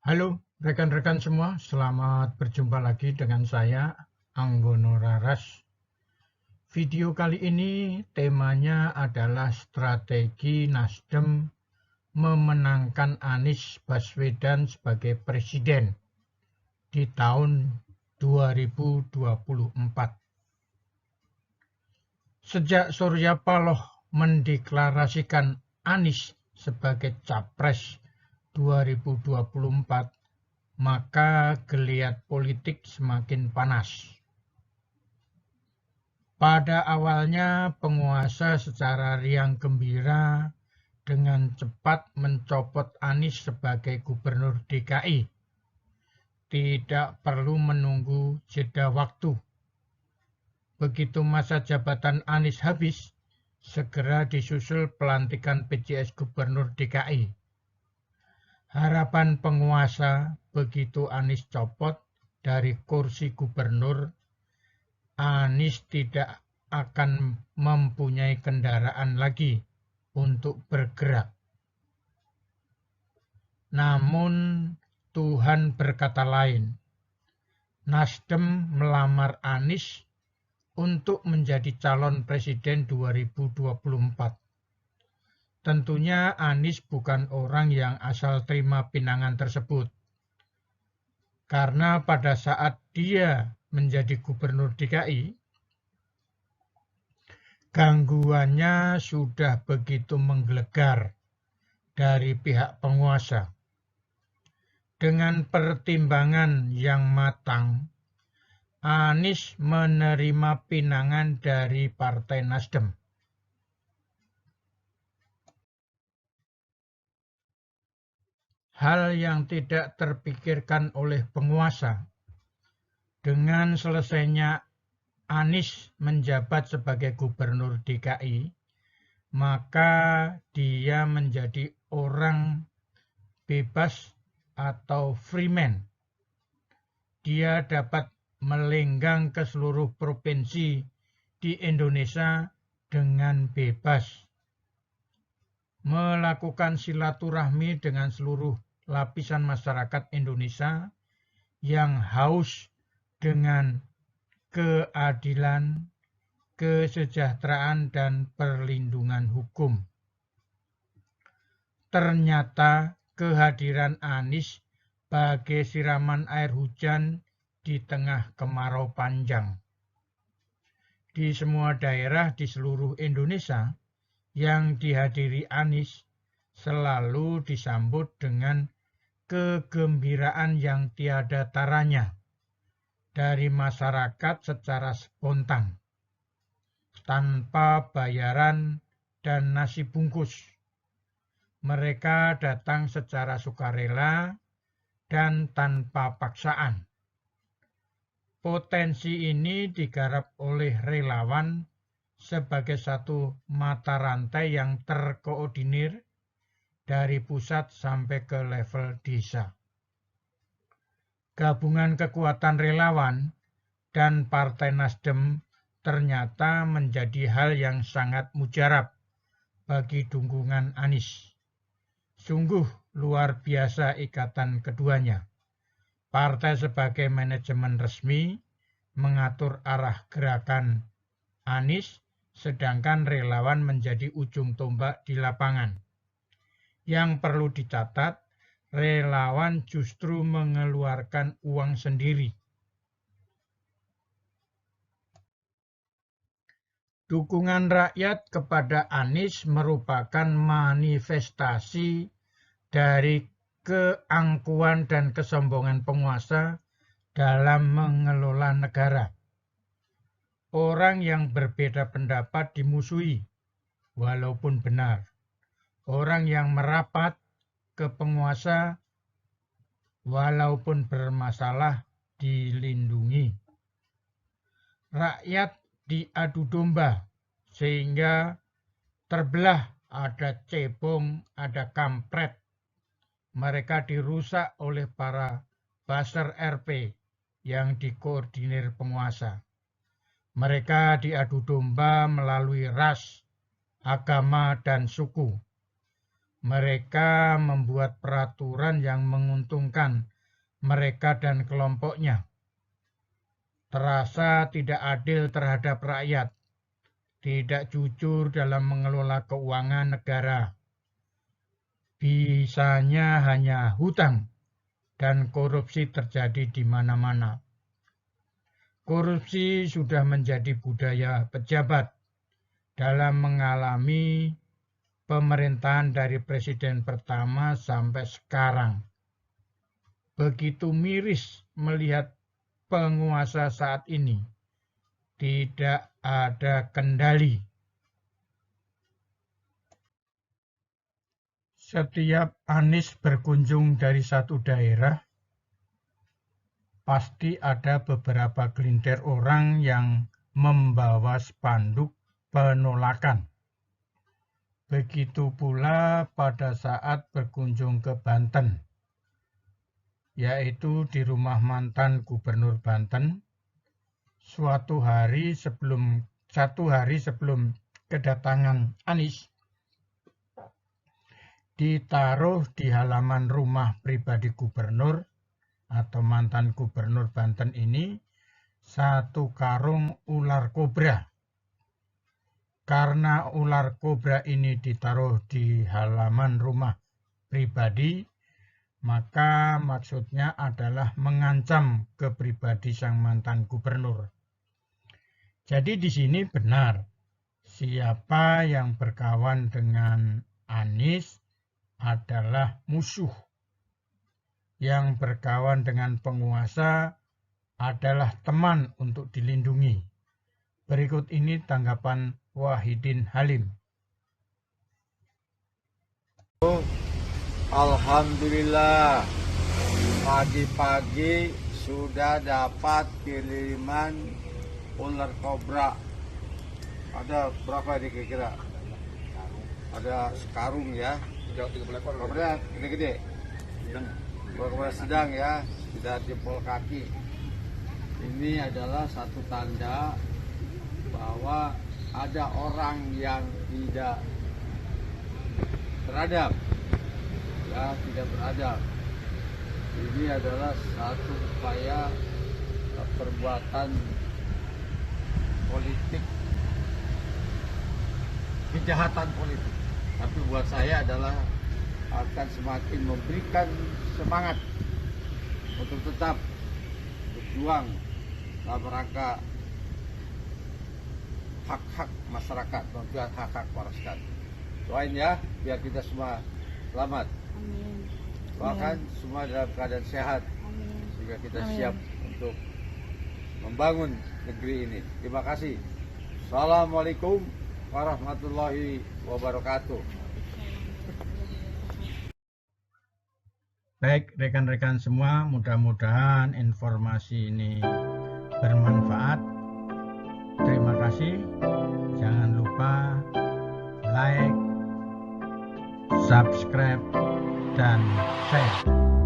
Halo rekan-rekan semua, selamat berjumpa lagi dengan saya, Anggono Raras. Video kali ini temanya adalah strategi Nasdem memenangkan Anies Baswedan sebagai presiden di tahun 2024. Sejak Surya Paloh mendeklarasikan Anies sebagai capres 2024, maka geliat politik semakin panas. Pada awalnya penguasa secara riang gembira dengan cepat mencopot Anies sebagai gubernur DKI. Tidak perlu menunggu jeda waktu. Begitu masa jabatan Anies habis, segera disusul pelantikan PJS gubernur DKI. Harapan penguasa begitu Anies copot dari kursi gubernur, Anies tidak akan mempunyai kendaraan lagi untuk bergerak. Namun Tuhan berkata lain. Nasdem melamar Anies untuk menjadi calon presiden 2024. Tentunya Anies bukan orang yang asal terima pinangan tersebut. Karena pada saat dia menjadi gubernur DKI, gangguannya sudah begitu menggelegar dari pihak penguasa. Dengan pertimbangan yang matang, Anies menerima pinangan dari Partai Nasdem. Hal yang tidak terpikirkan oleh penguasa, dengan selesainya Anies menjabat sebagai gubernur DKI, maka dia menjadi orang bebas atau freeman. Dia dapat melenggang ke seluruh provinsi di Indonesia dengan bebas, melakukan silaturahmi dengan seluruh lapisan masyarakat Indonesia yang haus dengan keadilan, kesejahteraan, dan perlindungan hukum. Ternyata kehadiran Anies bagai siraman air hujan di tengah kemarau panjang. Di semua daerah di seluruh Indonesia yang dihadiri Anies selalu disambut dengan kegembiraan yang tiada taranya dari masyarakat secara spontan, tanpa bayaran dan nasi bungkus. Mereka datang secara sukarela dan tanpa paksaan. Potensi ini digarap oleh relawan sebagai satu mata rantai yang terkoordinir dari pusat sampai ke level desa. Gabungan kekuatan relawan dan Partai Nasdem ternyata menjadi hal yang sangat mujarab bagi dukungan Anies. Sungguh luar biasa ikatan keduanya. Partai sebagai manajemen resmi mengatur arah gerakan Anies, sedangkan relawan menjadi ujung tombak di lapangan. Yang perlu dicatat, relawan justru mengeluarkan uang sendiri. Dukungan rakyat kepada Anies merupakan manifestasi dari keangkuhan dan kesombongan penguasa dalam mengelola negara. Orang yang berbeda pendapat dimusuhi, walaupun benar. Orang yang merapat ke penguasa, walaupun bermasalah, dilindungi. Rakyat diadu domba, sehingga terbelah, ada cebong, ada kampret. Mereka dirusak oleh para buzzer RP yang dikoordinir penguasa. Mereka diadu domba melalui ras, agama, dan suku. Mereka membuat peraturan yang menguntungkan mereka dan kelompoknya. Terasa tidak adil terhadap rakyat, tidak jujur dalam mengelola keuangan negara. Bisanya hanya hutang dan korupsi terjadi di mana-mana. Korupsi sudah menjadi budaya pejabat dalam mengalami pemerintahan dari presiden pertama sampai sekarang. Begitu miris melihat penguasa saat ini tidak ada kendali. Setiap Anies berkunjung dari satu daerah, pasti ada beberapa gelintir orang yang membawa spanduk penolakan. Begitu pula pada saat berkunjung ke Banten, yaitu di rumah mantan Gubernur Banten, satu hari sebelum kedatangan Anies, ditaruh di halaman rumah pribadi gubernur atau mantan Gubernur Banten ini satu karung ular kobra. Karena ular kobra ini ditaruh di halaman rumah pribadi, maka maksudnya adalah mengancam ke pribadi sang mantan gubernur. Jadi di sini benar, siapa yang berkawan dengan Anies adalah musuh. Yang berkawan dengan penguasa adalah teman untuk dilindungi. Berikut ini tanggapan Wahidin Halim. Alhamdulillah, pagi-pagi sudah dapat kiriman ular kobra. Ada berapa ini kira-kira? Ada sekarung ya. 30 ekor. Kobranya gede-gede. Kobra sedang ya, tidak jempol kaki. Ini adalah satu tanda bahwa ada orang yang tidak beradab, ya, tidak beradab. Ini adalah satu upaya perbuatan politik, kejahatan politik. Tapi buat saya adalah akan semakin memberikan semangat untuk tetap berjuang dalam rangka hak-hak masyarakat, memperjuangkan hak-hak masyarakat. Doain ya, biar kita semua selamat. Amin. Doakan semua dalam keadaan sehat. Amin. Sehingga kita Amin. siap untuk membangun negeri ini. Terima kasih. Assalamualaikum warahmatullahi wabarakatuh. Baik rekan-rekan semua, mudah-mudahan informasi ini bermanfaat. Terima kasih. Jangan lupa like, subscribe, dan share.